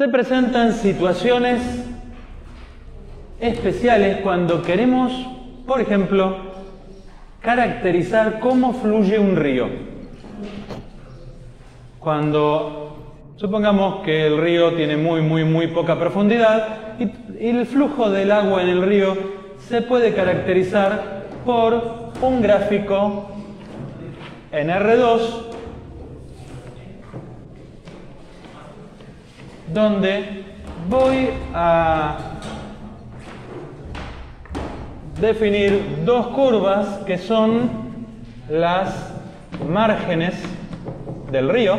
Se presentan situaciones especiales cuando queremos, por ejemplo, caracterizar cómo fluye un río. Cuando supongamos que el río tiene muy poca profundidad y el flujo del agua en el río se puede caracterizar por un gráfico en R2 donde voy a definir dos curvas que son las márgenes del río.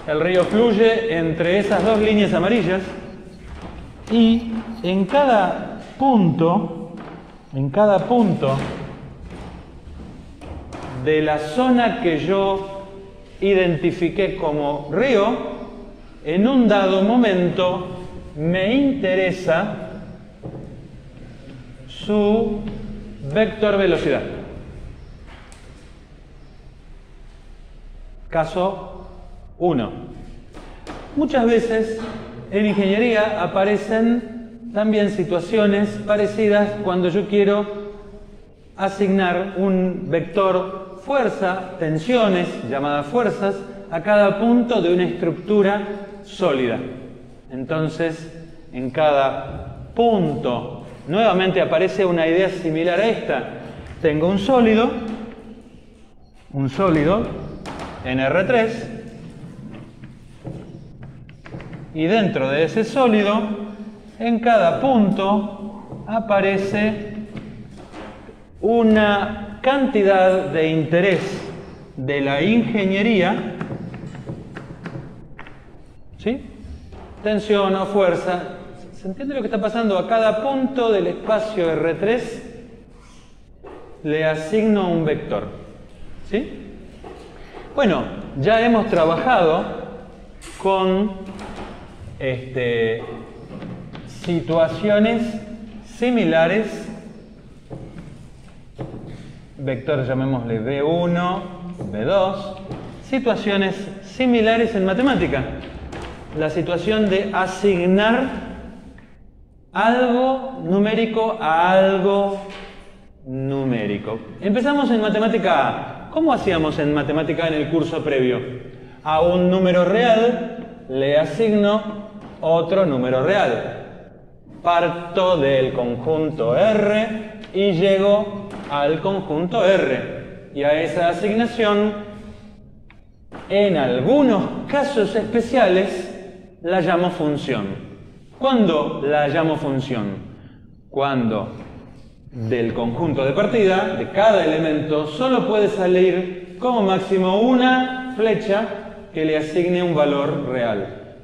El río fluye entre esas dos líneas amarillas y en cada punto de la zona que yo identifiqué como río, en un dado momento me interesa su vector velocidad. Caso 1. Muchas veces en ingeniería aparecen también situaciones parecidas cuando yo quiero asignar un vector fuerza, tensiones, llamadas fuerzas, a cada punto de una estructura sólida. Entonces, en cada punto, nuevamente aparece una idea similar a esta. Tengo un sólido en R3, y dentro de ese sólido, en cada punto, aparece una cantidad de interés de la ingeniería, ¿sí? Tensión o fuerza. ¿Se entiende lo que está pasando? A cada punto del espacio R3 le asigno un vector, ¿sí? Bueno, ya hemos trabajado con situaciones similares, vectores llamémosle B1, B2, situaciones similares en matemática. La situación de asignar algo numérico a algo numérico. Empezamos en matemática A. ¿Cómo hacíamos en matemática A en el curso previo? A un número real le asigno otro número real. Parto del conjunto R y llego al conjunto R. Y a esa asignación, en algunos casos especiales, la llamo función. ¿Cuándo la llamo función? Cuando del conjunto de partida, de cada elemento, solo puede salir como máximo una flecha que le asigne un valor real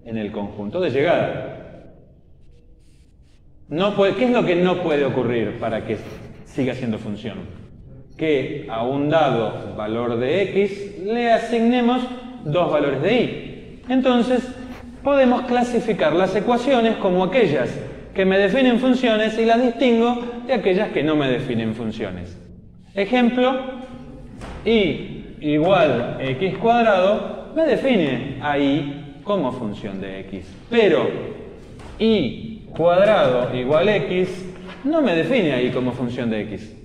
en el conjunto de llegada. ¿Qué es lo que no puede ocurrir para que siga siendo función? Que a un dado valor de x le asignemos dos valores de y. Entonces, podemos clasificar las ecuaciones como aquellas que me definen funciones y las distingo de aquellas que no me definen funciones. Ejemplo, y igual x cuadrado me define a y como función de x. Pero y cuadrado igual x no me define a y como función de x.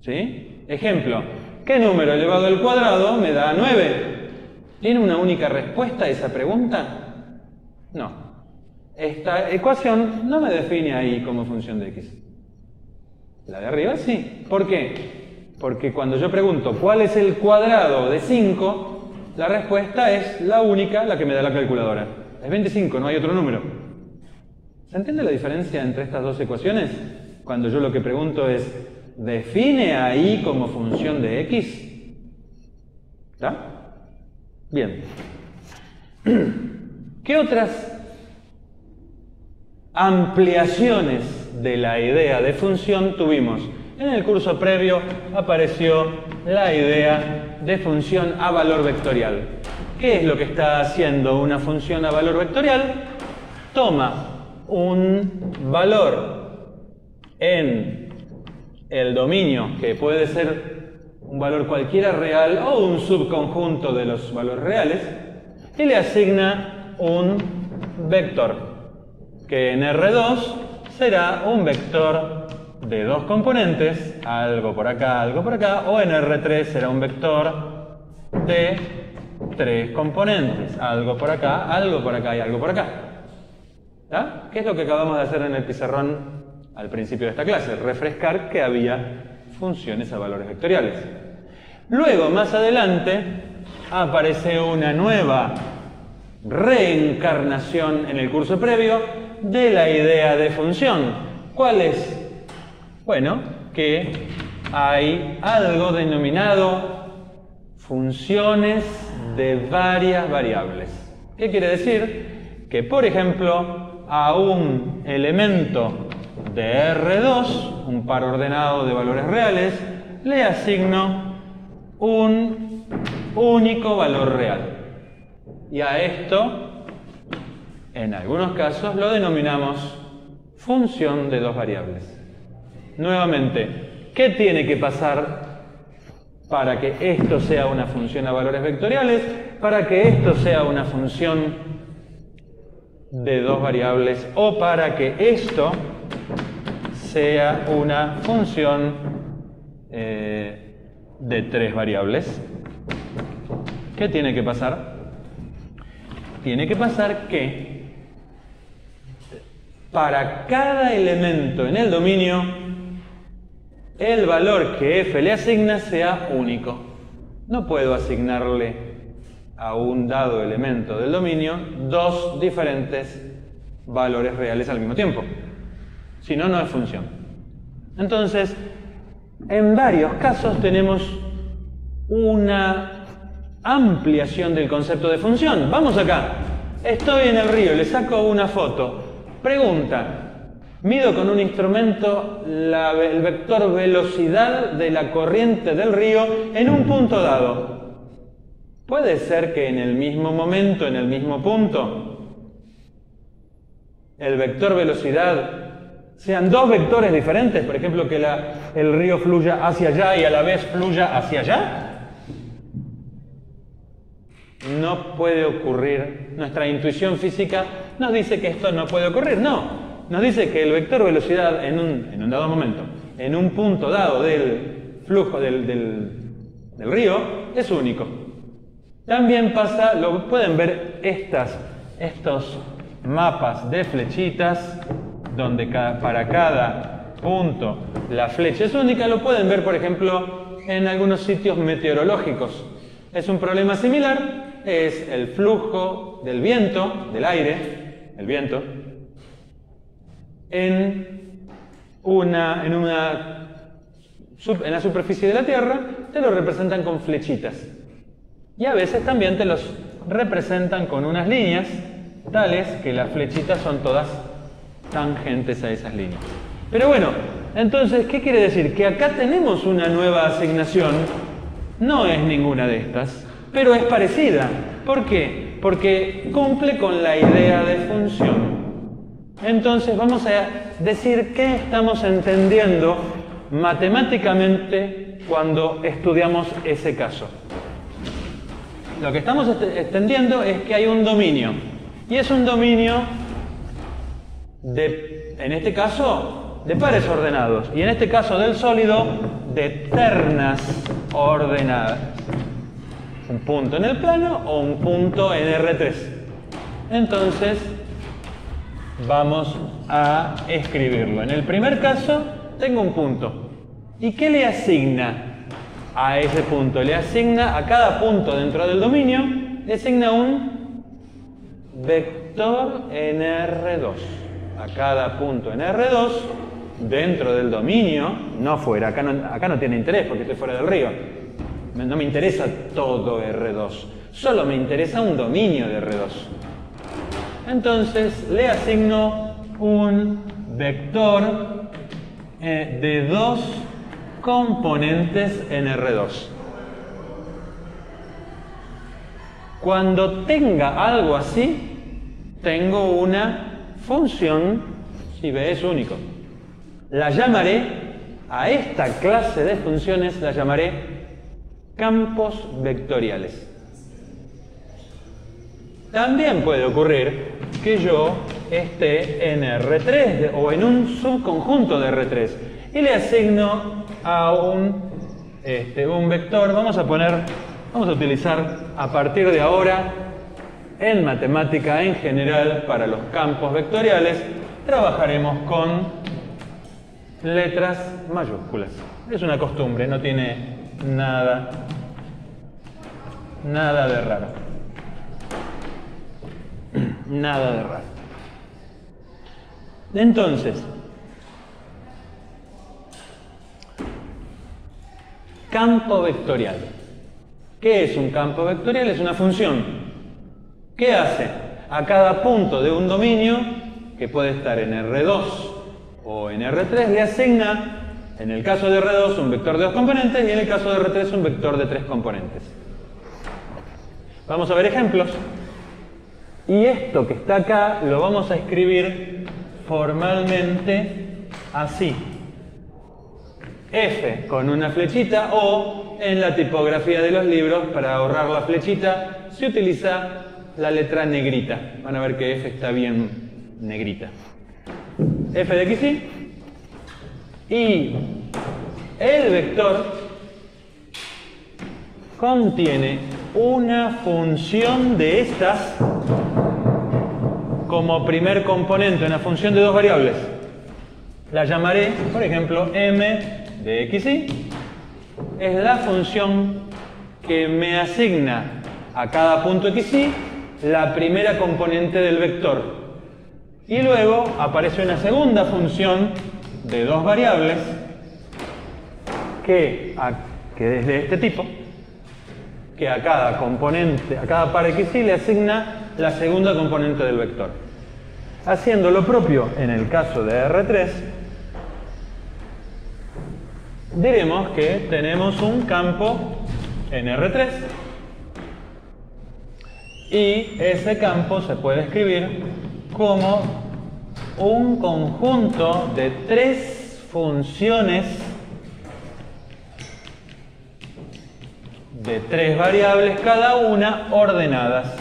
¿Sí? Ejemplo, ¿qué número elevado al cuadrado me da 9? ¿Tiene una única respuesta a esa pregunta? No. Esta ecuación no me define a y como función de x. La de arriba sí. ¿Por qué? Porque cuando yo pregunto ¿cuál es el cuadrado de 5? La respuesta es la única, la que me da la calculadora. Es 25, no hay otro número. ¿Se entiende la diferencia entre estas dos ecuaciones? Cuando yo lo que pregunto es ¿define a y como función de x? ¿Está? Bien. ¿Qué otras ampliaciones de la idea de función tuvimos? En el curso previo apareció la idea de función a valor vectorial. ¿Qué es lo que está haciendo una función a valor vectorial? Toma un valor en el dominio que puede ser un valor cualquiera real o un subconjunto de los valores reales y le asigna un vector, que en R2 será un vector de dos componentes, algo por acá, o en R3 será un vector de tres componentes, algo por acá y algo por acá. ¿Está? ¿Qué es lo que acabamos de hacer en el pizarrón al principio de esta clase? Refrescar que había funciones a valores vectoriales. Luego, más adelante, aparece una nueva reencarnación en el curso previo de la idea de función. ¿Cuál es? Bueno, que hay algo denominado funciones de varias variables. ¿Qué quiere decir? Que, por ejemplo, a un elemento de R2, un par ordenado de valores reales, le asigno un único valor real. Y a esto, en algunos casos, lo denominamos función de dos variables. Nuevamente, ¿qué tiene que pasar para que esto sea una función a valores vectoriales? Para que esto sea una función de dos variables o para que esto sea una función de tres variables. ¿Qué tiene que pasar? Tiene que pasar que para cada elemento en el dominio el valor que f le asigna sea único. No puedo asignarle a un dado elemento del dominio dos diferentes valores reales al mismo tiempo. Si no, no es función. Entonces, en varios casos tenemos una ampliación del concepto de función. Vamos acá. Estoy en el río, le saco una foto. Pregunta. Mido con un instrumento el vector velocidad de la corriente del río en un punto dado. ¿Puede ser que en el mismo momento, en el mismo punto, el vector velocidad sean dos vectores diferentes? Por ejemplo, que el río fluya hacia allá y a la vez fluya hacia allá. No puede ocurrir. Nuestra intuición física nos dice que esto no puede ocurrir. No. Nos dice que el vector velocidad en un dado momento, en un punto dado del flujo del río, es único. También pasa, lo pueden ver estos mapas de flechitas, donde para cada punto la flecha es única. Lo pueden ver, por ejemplo, en algunos sitios meteorológicos. Es un problema similar, es el flujo del viento, del aire, el viento, en la superficie de la Tierra, te lo representan con flechitas. Y a veces también te los representan con unas líneas tales que las flechitas son todas tangentes a esas líneas. Pero bueno, entonces, ¿qué quiere decir? Que acá tenemos una nueva asignación. No es ninguna de estas, pero es parecida. ¿Por qué? Porque cumple con la idea de función. Entonces vamos a decir qué estamos entendiendo matemáticamente cuando estudiamos ese caso. Lo que estamos entendiendo es que hay un dominio. Y es un dominio en este caso, de pares ordenados. Y en este caso del sólido, de ternas ordenadas. Un punto en el plano o un punto en R3. Entonces, vamos a escribirlo. En el primer caso, tengo un punto. ¿Y qué le asigna a ese punto? Le asigna a cada punto dentro del dominio, le asigna un vector en R2. A cada punto en R2, dentro del dominio, no fuera. Acá no tiene interés porque estoy fuera del río. No me interesa todo R2. Solo me interesa un dominio de R2. Entonces le asigno un vector de dos componentes en R2. Cuando tenga algo así, tengo una función si B es único. La llamaré, a esta clase de funciones la llamaré campos vectoriales. También puede ocurrir que yo esté en R3 o en un subconjunto de R3 y le asigno a un vector. Vamos a utilizar a partir de ahora en matemática en general para los campos vectoriales, trabajaremos con letras mayúsculas. Es una costumbre, no tiene nada de raro. Nada de raro. Entonces, campo vectorial. ¿Qué es un campo vectorial? Es una función. ¿Qué hace? A cada punto de un dominio, que puede estar en R2 o en R3, le asigna, en el caso de R2, un vector de 2 componentes y en el caso de R3, un vector de 3 componentes. Vamos a ver ejemplos. Y esto que está acá lo vamos a escribir formalmente así. F con una flechita, o en la tipografía de los libros, para ahorrar la flechita, se utiliza la letra negrita. Van a ver que F está bien negrita. F de XY. Y el vector contiene una función de estas como primer componente, una función de 2 variables. La llamaré, por ejemplo, m de XY. Es la función que me asigna a cada punto XY la primera componente del vector. Y luego aparece una segunda función de 2 variables que es de este tipo, que a cada componente, a cada par XY le asigna la segunda componente del vector. Haciendo lo propio en el caso de R3, diremos que tenemos un campo en R3 y ese campo se puede escribir como un conjunto de 3 funciones de 3 variables cada una ordenadas.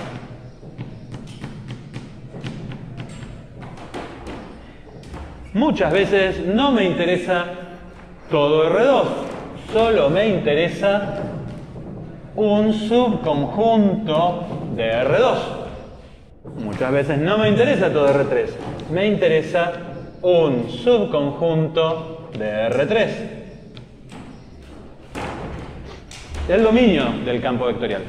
Muchas veces no me interesa todo R2, solo me interesa un subconjunto de R2. Muchas veces no me interesa todo R3, me interesa un subconjunto de R3. El dominio del campo vectorial.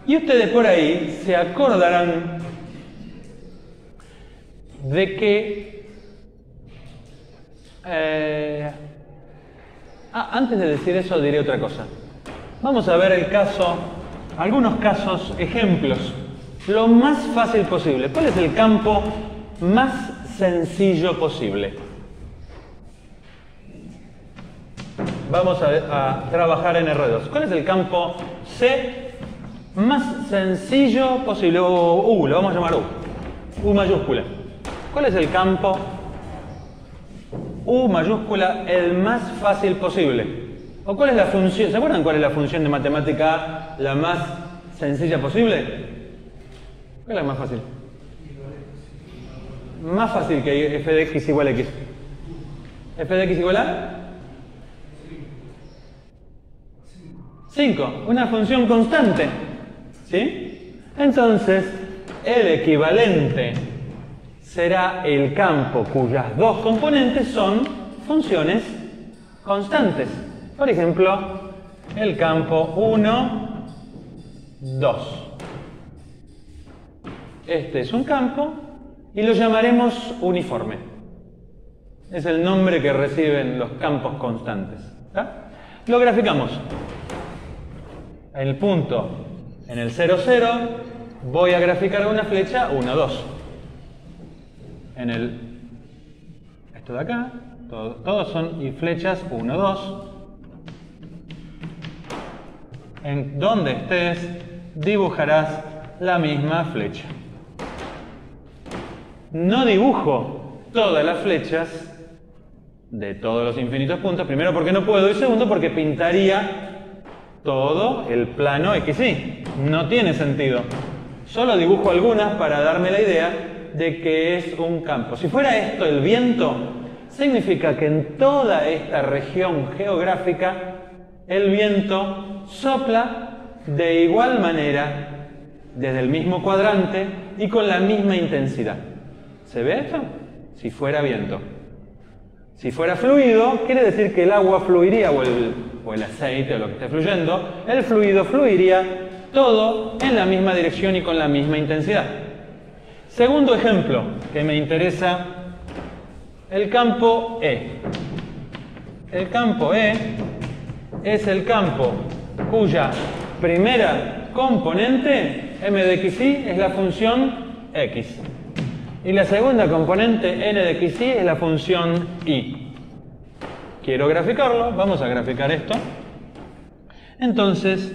Y ustedes por ahí se acordarán de que antes de decir eso diré otra cosa. Vamos a ver el caso, algunos casos, ejemplos, lo más fácil posible. ¿Cuál es el campo más sencillo posible? Vamos a trabajar en R2. ¿Cuál es el campo C más sencillo posible? O U, lo vamos a llamar U. U mayúscula. ¿Cuál es el campo U mayúscula el más fácil posible? ¿O cuál es la función? ¿Se acuerdan cuál es la función de matemática A la más sencilla posible? ¿Cuál es la más fácil? Más fácil que f de x igual a x. ¿F de x igual a? 5. Una función constante. ¿Sí? Entonces, el equivalente será el campo cuyas 2 componentes son funciones constantes. Por ejemplo, el campo 1, 2. Este es un campo y lo llamaremos uniforme. Es el nombre que reciben los campos constantes. ¿Está? Lo graficamos. El punto en el 0, 0 voy a graficar una flecha 1, 2. En esto de acá, todos son y flechas 1, 2. En donde estés, dibujarás la misma flecha. No dibujo todas las flechas de todos los infinitos puntos, primero porque no puedo y segundo porque pintaría todo el plano XY. No tiene sentido. Solo dibujo algunas para darme la idea de que es un campo. Si fuera esto el viento, significa que en toda esta región geográfica el viento sopla de igual manera, desde el mismo cuadrante y con la misma intensidad. ¿Se ve esto? Si fuera viento. Si fuera fluido, quiere decir que el agua fluiría, o el aceite, o lo que esté fluyendo, el fluido fluiría todo en la misma dirección y con la misma intensidad. Segundo ejemplo que me interesa, el campo E. El campo E es el campo cuya primera componente, m de xy, es la función x. Y la segunda componente, n de xy, es la función y. Quiero graficarlo, vamos a graficar esto. Entonces,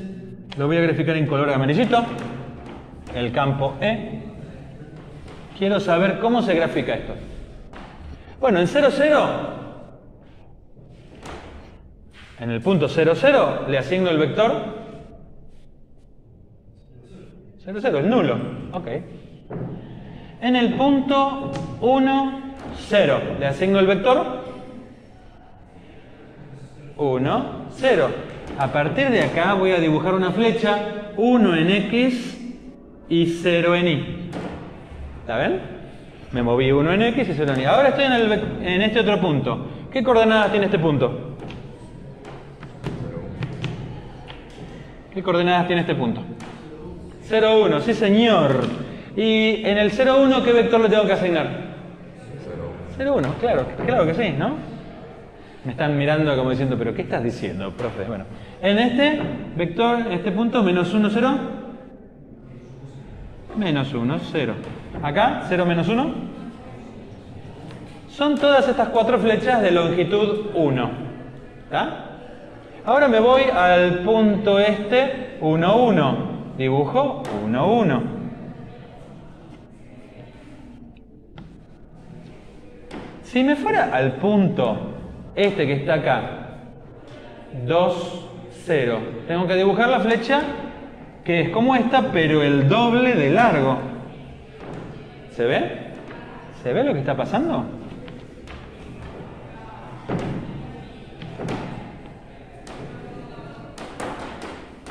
lo voy a graficar en color amarillito, el campo E. Quiero saber cómo se grafica esto. Bueno, en 0, 0, en el punto 0, 0, le asigno el vector 0, 0, es nulo. Ok. En el punto 1, 0, le asigno el vector 1, 0. A partir de acá voy a dibujar una flecha, 1 en X y 0 en Y. ¿Está bien? Me moví 1 en X y 0 en Y. Ahora estoy en este otro punto. ¿Qué coordenadas tiene este punto? ¿Qué coordenadas tiene este punto? 0, 1, sí señor. Y en el 0, 1, ¿qué vector le tengo que asignar? 0, 1, claro que sí, ¿no? Me están mirando como diciendo, ¿pero qué estás diciendo, profe? Bueno, en este vector, en este punto, menos 1, 0. Menos 1, 0. Acá, 0, menos 1. Son todas estas 4 flechas de longitud 1. ¿Está? Ahora me voy al punto este, 1, 1. Dibujo 1, 1. Si me fuera al punto este que está acá, 2, 0, tengo que dibujar la flecha que es como esta, pero el doble de largo. ¿Se ve? ¿Se ve lo que está pasando?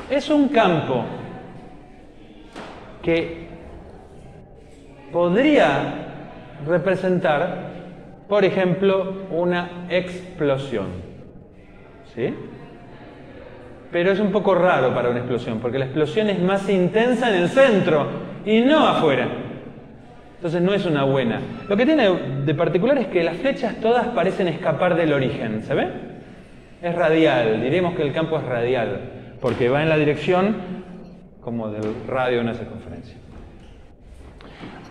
Es un campo que podría representar, por ejemplo, una explosión. ¿Sí? Pero es un poco raro para una explosión, porque la explosión es más intensa en el centro y no afuera. Entonces no es una buena. Lo que tiene de particular es que las flechas todas parecen escapar del origen. ¿Se ve? Es radial. Diremos que el campo es radial, porque va en la dirección como del radio de una circunferencia.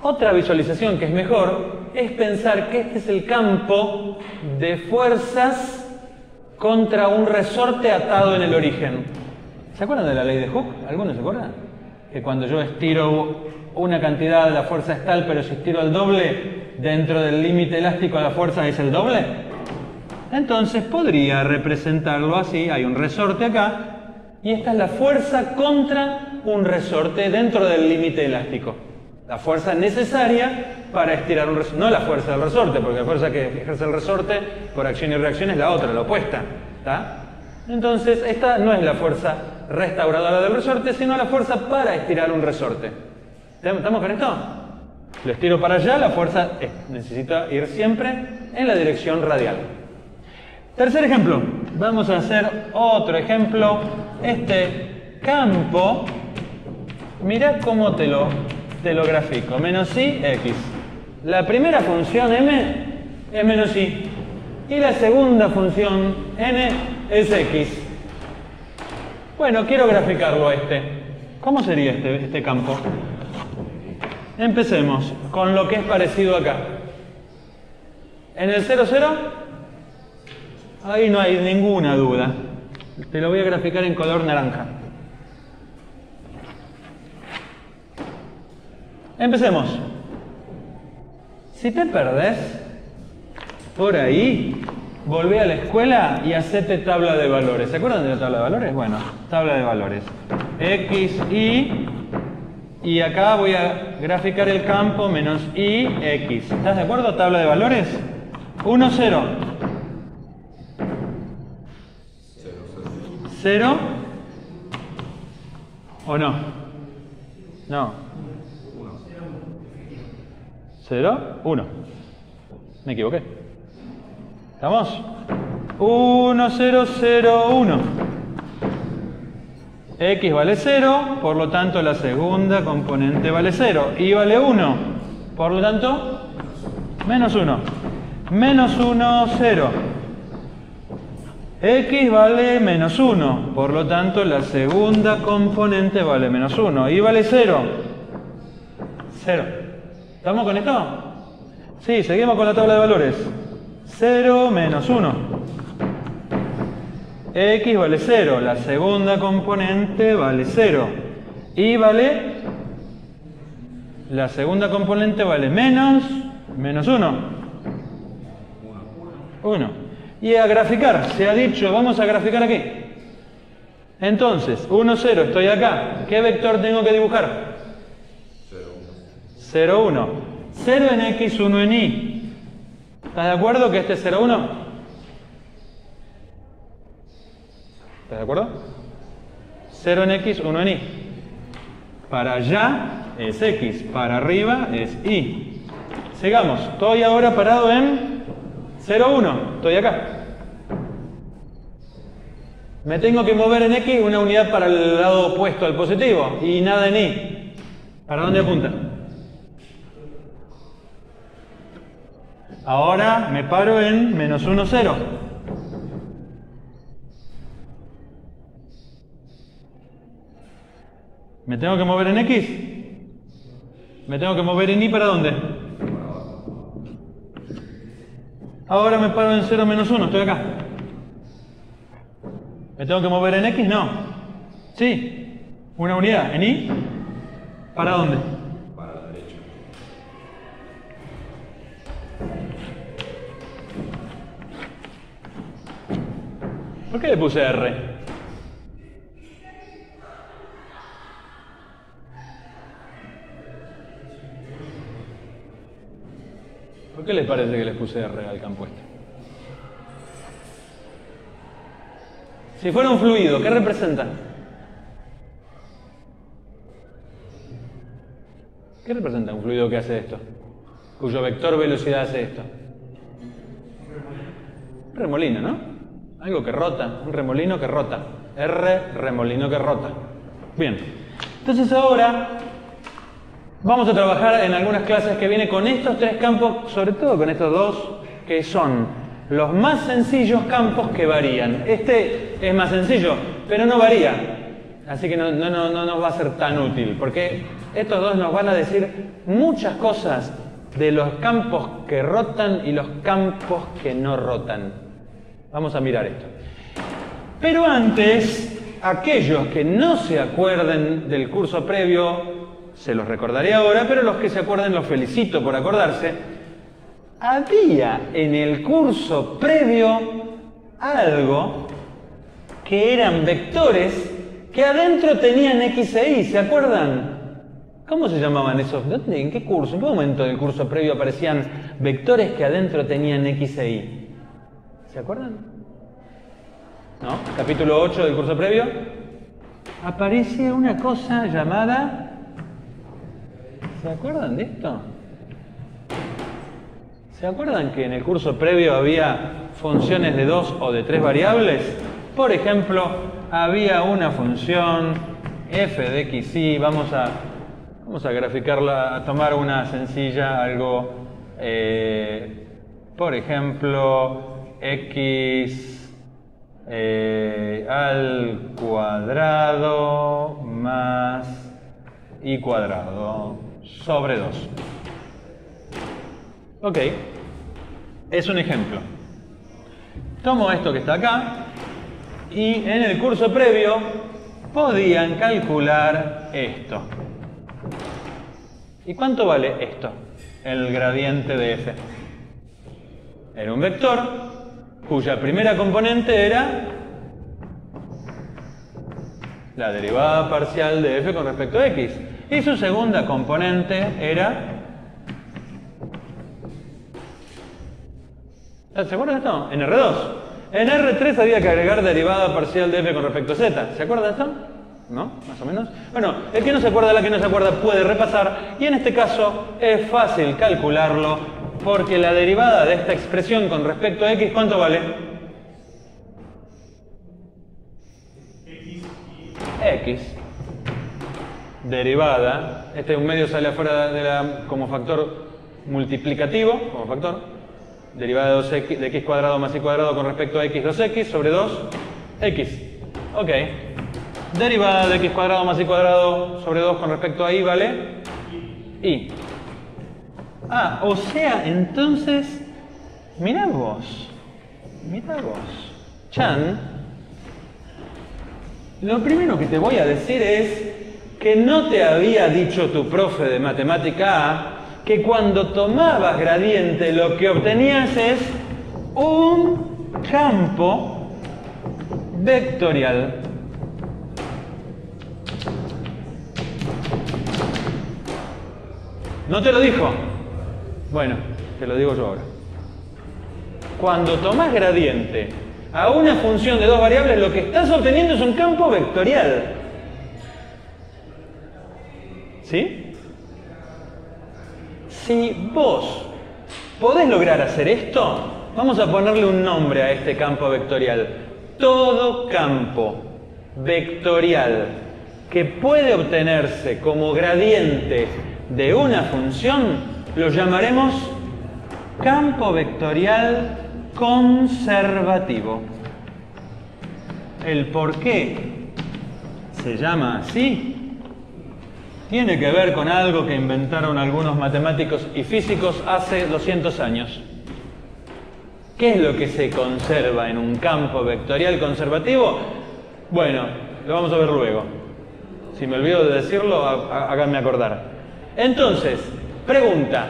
Otra visualización que es mejor es pensar que este es el campo de fuerzas contra un resorte atado en el origen. ¿Se acuerdan de la ley de Hooke? ¿Alguno se acuerda? Que cuando yo estiro una cantidad, la fuerza es tal, pero si estiro el doble, dentro del límite elástico la fuerza es el doble. Entonces podría representarlo así. Hay un resorte acá y esta es la fuerza contra un resorte dentro del límite elástico. La fuerza necesaria para estirar un resorte, no la fuerza del resorte, porque la fuerza que ejerce el resorte por acción y reacción es la otra, la opuesta. ¿Está? Entonces, esta no es la fuerza restauradora del resorte, sino la fuerza para estirar un resorte. ¿Estamos con esto? Lo estiro para allá, la fuerza necesita ir siempre en la dirección radial. Tercer ejemplo. Vamos a hacer otro ejemplo. Este campo, mirá cómo te lo grafico. Menos i, x. La primera función m es menos i. Y la segunda función n es x. Bueno, quiero graficarlo a este. ¿Cómo sería este campo? Empecemos con lo que es parecido acá. En el 0, 0, ahí no hay ninguna duda. Te lo voy a graficar en color naranja. Empecemos. Si te perdés por ahí, volvé a la escuela y hacete tabla de valores. ¿Se acuerdan de la tabla de valores? Bueno, tabla de valores. X, y acá voy a graficar el campo menos y, X. ¿Estás de acuerdo? Tabla de valores. 1, 0. 0. ¿O no? No. 0, 1. Me equivoqué. ¿Estamos? 1, 0, 0, 1. X vale 0, por lo tanto la segunda componente vale 0. Y vale 1, por lo tanto, menos 1. Menos 1, 0. X vale menos 1, por lo tanto la segunda componente vale menos 1. Y vale 0. 0. ¿Estamos con esto? Sí, seguimos con la tabla de valores. 0 menos 1. X vale 0, la segunda componente vale 0. Y vale... La segunda componente vale menos 1. 1. Y a graficar, se ha dicho, vamos a graficar aquí. Entonces, 1, 0, estoy acá. ¿Qué vector tengo que dibujar? 0, 1. 0 en X, 1 en Y. ¿Estás de acuerdo que este es 0, 1? ¿Estás de acuerdo? 0 en X, 1 en Y. Para allá es X, para arriba es Y. Sigamos. Estoy ahora parado en 0, 1. Estoy acá. Me tengo que mover en X una unidad para el lado opuesto al positivo y nada en Y. ¿Para dónde apunta? Ahora me paro en menos 1, 0. ¿Me tengo que mover en X? ¿Me tengo que mover en Y para dónde? Ahora me paro en 0, menos 1, estoy acá. ¿Me tengo que mover en X? No. Sí. Una unidad. ¿En Y? ¿Para dónde? Para la derecha. ¿Por qué le puse R? ¿Por qué les parece que les puse R al campo este? Si fuera un fluido, ¿qué representa? ¿Qué representa un fluido que hace esto? Cuyo vector velocidad hace esto. Un remolino, ¿no? Algo que rota, un remolino que rota. R, remolino que rota. Bien. Entonces ahora vamos a trabajar en algunas clases que vienen con estos tres campos, sobre todo con estos dos, que son los más sencillos campos que varían. Este es más sencillo, pero no varía. Así que no nos va a ser tan útil, porque estos dos nos van a decir muchas cosas de los campos que rotan y los campos que no rotan. Vamos a mirar esto. Pero antes, aquellos que no se acuerden del curso previo, se los recordaré ahora, pero los que se acuerden los felicito por acordarse. Había en el curso previo algo que eran vectores que adentro tenían X e Y, ¿se acuerdan? ¿Cómo se llamaban esos? ¿En qué curso? ¿En qué momento del curso previo aparecían vectores que adentro tenían X e Y? ¿Se acuerdan? ¿No? Capítulo 8 del curso previo. Aparece una cosa llamada... ¿Se acuerdan de esto? ¿Se acuerdan que en el curso previo había funciones de 2 o de 3 variables? Por ejemplo, había una función f de x y vamos a graficarla, a tomar una sencilla, algo, por ejemplo, x al cuadrado más y cuadrado sobre 2. Ok, es un ejemplo. Tomo esto que está acá y en el curso previo podían calcular esto. ¿Y cuánto vale esto? El gradiente de f. Era un vector cuya primera componente era la derivada parcial de f con respecto a x. Y su segunda componente era... ¿Se acuerdan de esto? En R2. En R3 había que agregar derivada parcial de f con respecto a z. ¿Se acuerdan de esto? ¿No? Más o menos. Bueno, el que no se acuerda, la que no se acuerda puede repasar. Y en este caso es fácil calcularlo porque la derivada de esta expresión con respecto a x, ¿cuánto vale? X. Derivada. Este un medio sale afuera como factor multiplicativo, como factor. Derivada de x cuadrado más y cuadrado con respecto a x 2x sobre 2x. Ok. Derivada de x cuadrado más y cuadrado sobre 2 con respecto a y vale y. Ah, o sea, entonces, mirá vos. Chan, lo primero que te voy a decir es que no te había dicho tu profe de matemática A que cuando tomabas gradiente lo que obtenías es un campo vectorial. ¿No te lo dijo? Bueno, te lo digo yo ahora. Cuando tomás gradiente a una función de dos variables, lo que estás obteniendo es un campo vectorial. ¿Sí? Si vos podés lograr hacer esto, vamos a ponerle un nombre a este campo vectorial. Todo campo vectorial que puede obtenerse como gradiente de una función lo llamaremos campo vectorial conservativo. El por qué se llama así tiene que ver con algo que inventaron algunos matemáticos y físicos hace 200 años. ¿Qué es lo que se conserva en un campo vectorial conservativo? Bueno, lo vamos a ver luego. Si me olvido de decirlo, háganme acordar. Entonces, pregunta.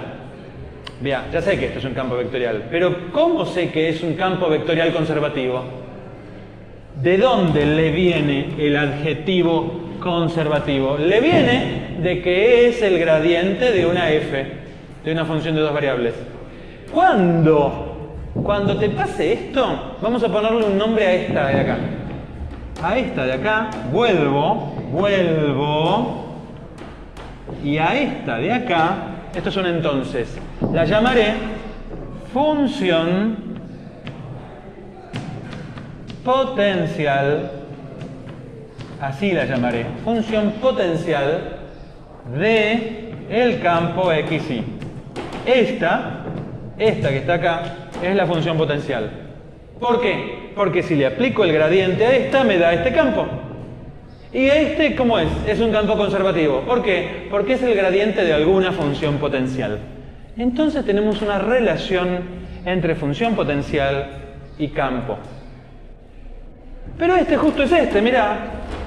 Ya sé que esto es un campo vectorial, pero ¿cómo sé que es un campo vectorial conservativo? ¿De dónde le viene el adjetivo conservativo? Le viene de que es el gradiente de una f, de una función de dos variables. Cuando te pase esto, vamos a ponerle un nombre a esta de acá. A esta de acá, vuelvo, y a esta de acá, esto es un entonces, la llamaré función potencial, así la llamaré, función potencial de el campo xy. Esta que está acá, es la función potencial. ¿Por qué? Porque si le aplico el gradiente a esta, me da este campo. ¿Y este cómo es? Es un campo conservativo. ¿Por qué? Porque es el gradiente de alguna función potencial. Entonces tenemos una relación entre función potencial y campo. Pero este justo es este, mirá.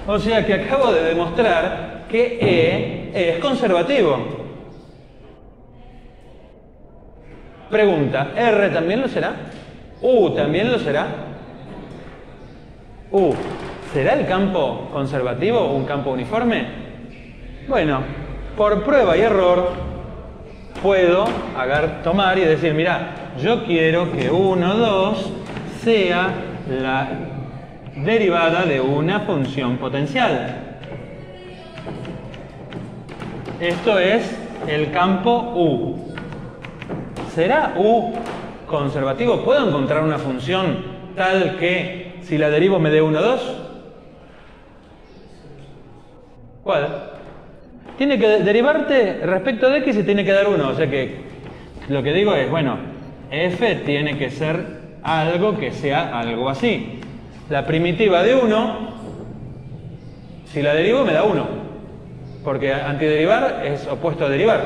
O sea que acabo de demostrar que E es conservativo. Pregunta, ¿R también lo será? ¿U también lo será? ¿Será el campo conservativo un campo uniforme? Bueno, por prueba y error puedo tomar y decir, mira, yo quiero que 1, 2 sea la derivada de una función potencial. Esto es el campo U. ¿Será U conservativo? ¿Puedo encontrar una función tal que si la derivo me dé 1, 2? ¿Cuál? Tiene que derivarte respecto de x y tiene que dar 1. O sea que lo que digo es, bueno, f tiene que ser algo que sea algo así. La primitiva de 1, si la derivo me da 1. Porque antiderivar es opuesto a derivar.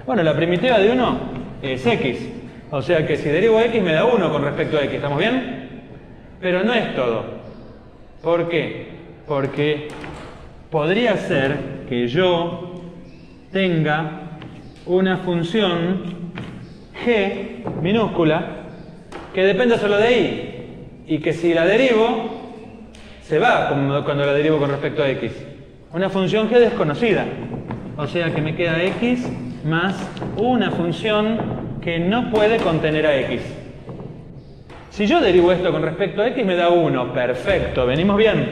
Bueno, la primitiva de 1 es x. O sea que si derivo x me da 1 con respecto a x. ¿Estamos bien? Pero no es todo. ¿Por qué? Porque podría ser que yo tenga una función g minúscula que dependa solo de y. y que si la derivo, se va cuando la derivo con respecto a x. Una función g desconocida. O sea que me queda x más una función que no puede contener a x. Si yo derivo esto con respecto a x me da 1. Perfecto, venimos bien.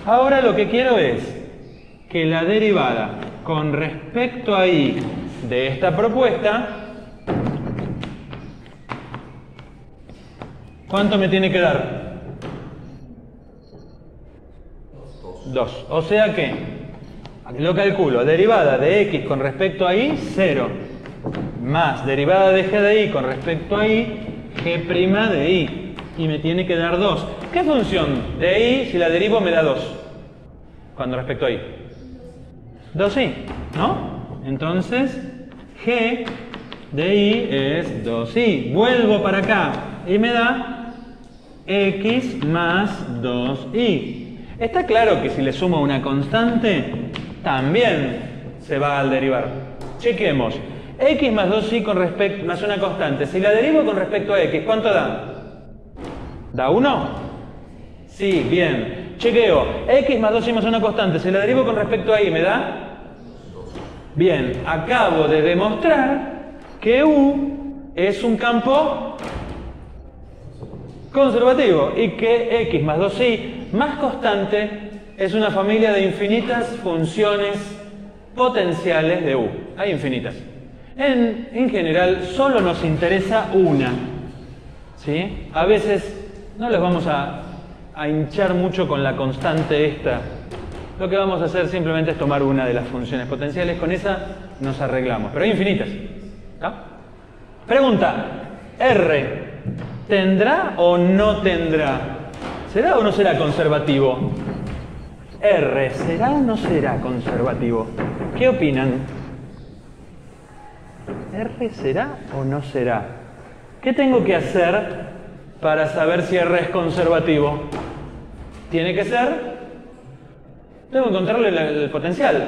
Ahora lo que quiero es que la derivada con respecto a y de esta propuesta, ¿cuánto me tiene que dar? 2. O sea que, lo calculo, derivada de x con respecto a y, 0. Más derivada de g de y con respecto a y, g' de y. Y me tiene que dar 2. ¿Qué función de y, si la derivo, me da 2? Con respecto a y. 2i, ¿no? Entonces, g de y es 2i. Vuelvo para acá y me da x más 2i. Está claro que si le sumo una constante, también se va al derivar. Chequemos. X más 2i más una constante. Si la derivo con respecto a x, ¿cuánto da? ¿Da 1? Sí, bien. Chequeo. X más 2i más una constante. Si la derivo con respecto a y, ¿me da? Bien. Acabo de demostrar que U es un campo conservativo y que x más 2i más constante es una familia de infinitas funciones potenciales de U. Hay infinitas. En general solo nos interesa una, ¿sí? A veces no les vamos a hinchar mucho con la constante esta. Lo que vamos a hacer simplemente es tomar una de las funciones potenciales. Con esa nos arreglamos. Pero hay infinitas, ¿no? Pregunta. R. ¿Tendrá o no tendrá? ¿Será o no será conservativo? R. ¿Será o no será conservativo? ¿Qué opinan? ¿R será o no será? ¿Qué tengo que hacer para saber si R es conservativo? Tiene que ser... Tengo que encontrarle el potencial.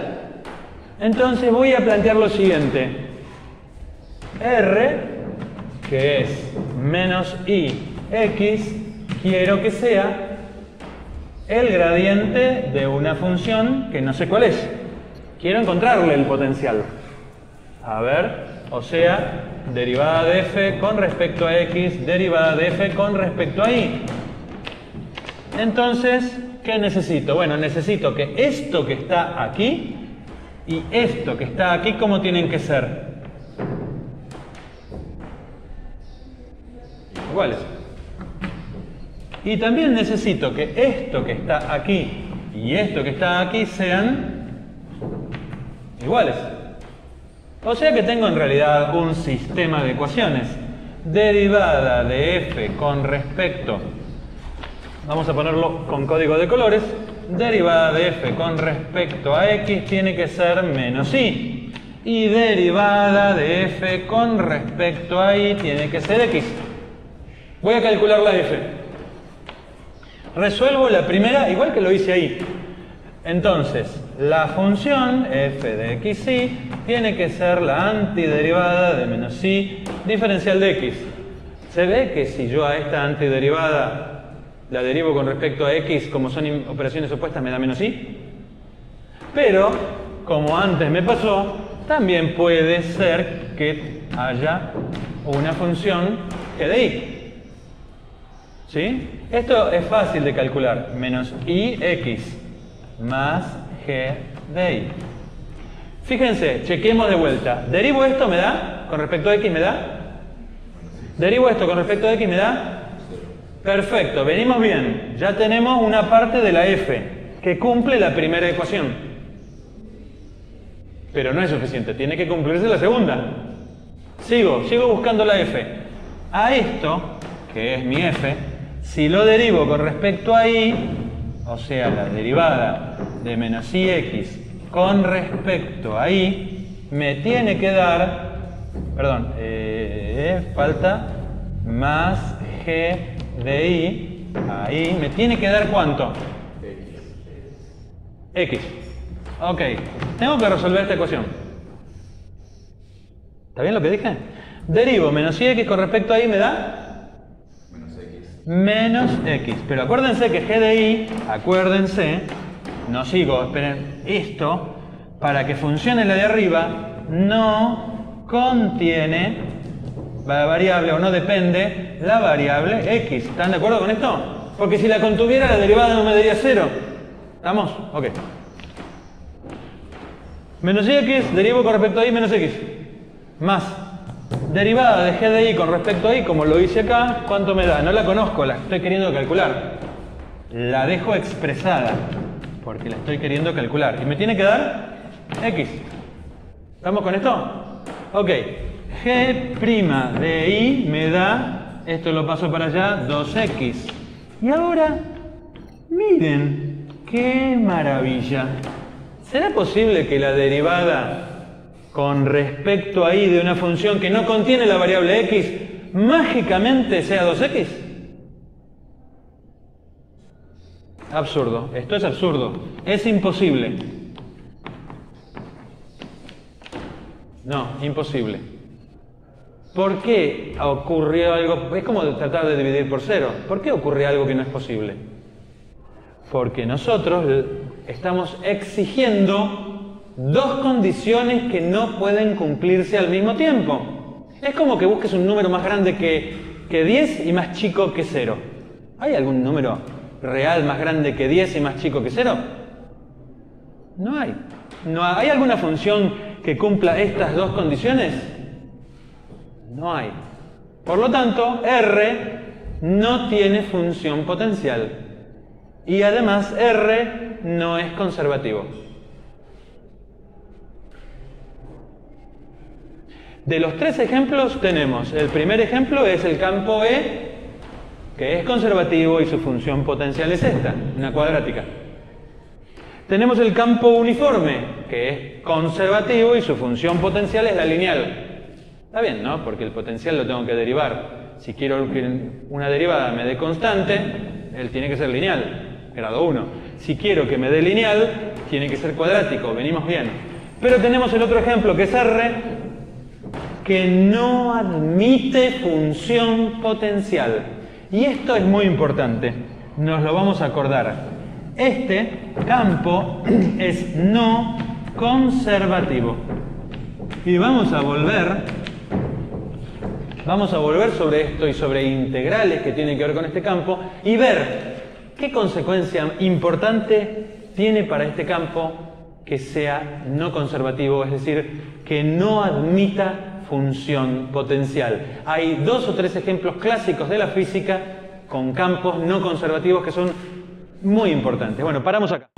Entonces voy a plantear lo siguiente. R, que es menos i x, quiero que sea el gradiente de una función que no sé cuál es. Quiero encontrarle el potencial. A ver, o sea, derivada de f con respecto a x, derivada de f con respecto a y. Entonces, ¿qué necesito? Bueno, necesito que esto que está aquí y esto que está aquí, ¿cómo tienen que ser? Iguales. Y también necesito que esto que está aquí y esto que está aquí sean iguales. O sea que tengo en realidad un sistema de ecuaciones. Derivada de f con respecto, vamos a ponerlo con código de colores, derivada de f con respecto a x tiene que ser menos i. Y derivada de f con respecto a y tiene que ser x. Voy a calcular la f. Resuelvo la primera igual que lo hice ahí. Entonces, la función f de xy tiene que ser la antiderivada de menos i diferencial de x. Se ve que si yo a esta antiderivada la derivo con respecto a x, como son operaciones opuestas, me da menos i. Pero, como antes me pasó, también puede ser que haya una función g de i. ¿Sí? Esto es fácil de calcular. Menos ix más g de i. Fíjense, chequemos de vuelta. Derivo esto, ¿me da? Con respecto a x, ¿me da? Derivo esto con respecto a x, ¿me da? Perfecto, venimos bien. Ya tenemos una parte de la f que cumple la primera ecuación. Pero no es suficiente, tiene que cumplirse la segunda. Sigo buscando la f. A esto, que es mi f, si lo derivo con respecto a y, o sea, la derivada de menos ix con respecto a y, me tiene que dar, perdón, falta más g de y, ahí, me tiene que dar ¿cuánto? X. Ok, tengo que resolver esta ecuación. ¿Está bien lo que dije? Derivo menos ix con respecto a y me da menos x. Pero acuérdense que g de i, acuérdense, no sigo, esperen, esto, para que funcione la de arriba, no contiene la variable o no depende la variable x. ¿Están de acuerdo con esto? Porque si la contuviera, la derivada no me daría 0. ¿Estamos? Ok. Menos x, derivo con respecto a i menos x. Más derivada de g de i con respecto a i, como lo hice acá, ¿cuánto me da? No la conozco, la estoy queriendo calcular. La dejo expresada, porque la estoy queriendo calcular. Y me tiene que dar x. ¿Estamos con esto? Ok. G' de i me da, esto lo paso para allá, 2x. Y ahora, miren, qué maravilla. ¿Será posible que la derivada con respecto a i de una función que no contiene la variable x mágicamente sea 2x? Absurdo. Esto es absurdo. Es imposible. No, imposible. ¿Por qué ocurrió algo? Es como tratar de dividir por 0. ¿Por qué ocurre algo que no es posible? Porque nosotros estamos exigiendo dos condiciones que no pueden cumplirse al mismo tiempo. Es como que busques un número más grande que 10 y más chico que 0. ¿Hay algún número real más grande que 10 y más chico que 0? No hay. ¿Hay alguna función que cumpla estas dos condiciones? No hay. Por lo tanto, R no tiene función potencial. Y además, R no es conservativo. De los tres ejemplos tenemos, el primer ejemplo es el campo E, que es conservativo y su función potencial es esta, una cuadrática. Tenemos el campo uniforme, que es conservativo y su función potencial es la lineal. Está bien, ¿no? Porque el potencial lo tengo que derivar. Si quiero que una derivada me dé constante, él tiene que ser lineal, grado 1. Si quiero que me dé lineal, tiene que ser cuadrático, venimos bien. Pero tenemos el otro ejemplo, que es R, que no admite función potencial. Y esto es muy importante, nos lo vamos a acordar. Este campo es no conservativo. Y vamos a volver sobre esto y sobre integrales que tienen que ver con este campo y ver qué consecuencia importante tiene para este campo que sea no conservativo, es decir, que no admita función potencial. Hay 2 o 3 ejemplos clásicos de la física con campos no conservativos que son muy importantes. Bueno, paramos acá.